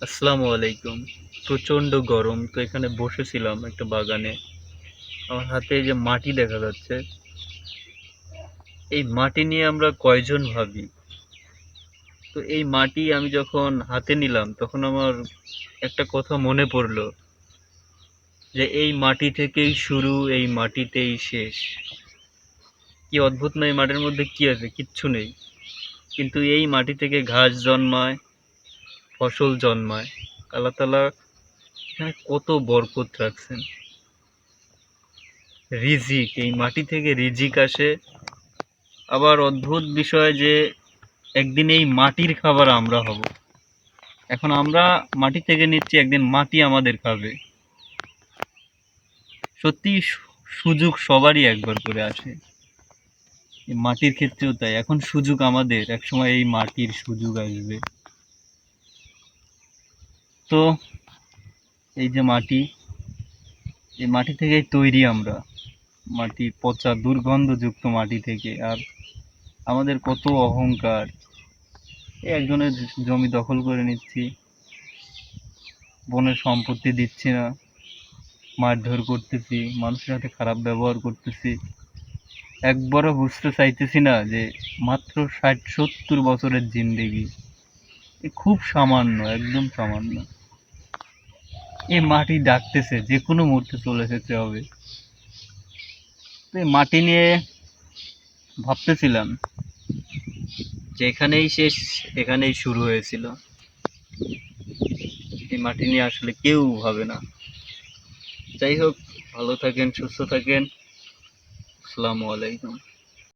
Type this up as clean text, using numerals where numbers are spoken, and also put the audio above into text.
আসসালামু আলাইকুম। প্রচণ্ড গরম। তো এখানে বসেছিলাম একটা বাগানে। আমার হাতে এই যে মাটি দেখা যাচ্ছে। এই মাটি নিয়ে আমরা কয়জন ভাবি? তো এই মাটি আমি যখন হাতে নিলাম তখন আমার একটা কথা মনে পড়লো যে এই মাটি থেকেই শুরু, এই মাটিতেই শেষ। কি অদ্ভুত না, এই মাটির মধ্যে কি আছে? কিচ্ছু নেই। কিন্তু এই মাটি থেকে ঘাস জন্মায়, ফসল জন্মায়। আল্লাহ তাআলা এখানে কত বরকত রাখছেন। রিজিক, এই মাটি থেকে রিজিক আসে। আবার অদ্ভুত বিষয় যে একদিন এই মাটির খাবার আমরা হব। এখন আমরা মাটি থেকে নিচ্ছি, একদিন মাটি আমাদের খাবে। সত্যি সুযোগ সবারই একবার করে আসে। এই মাটির ক্ষেত্রেও তাই। এখন সুযোগ আমাদের, একসময় এই মাটির সুযোগ আসবে। তো এই যে মাটি, এই মাটি থেকেই তৈরি আমরা। মাটি পচা দুর্গন্ধযুক্ত মাটি থেকে। আর আমাদের কত অহংকার, এই একজনের জমি দখল করে নিচ্ছি, বনের সম্পত্তি দিচ্ছি না, মারধর করতেছি, মানুষের সাথে খারাপ ব্যবহার করতেছি। একবারও বুঝতে চাইতেছি না যে মাত্র 60-70 বছরের জিন্দেগি, এ খুব সামান্য, একদম সামান্য। এই মাটি ডাকতেছে, যে কোনো মুহূর্তে চলে যেতে হবে। তো এই মাটি নিয়ে ভাবতেছিলাম যে এখানেই শেষ, এখানেই শুরু হয়েছিল। এই মাটি নিয়ে আসলে কেউ ভাবে না। যাই হোক, ভালো থাকেন, সুস্থ থাকেন। আসসালামু আলাইকুম।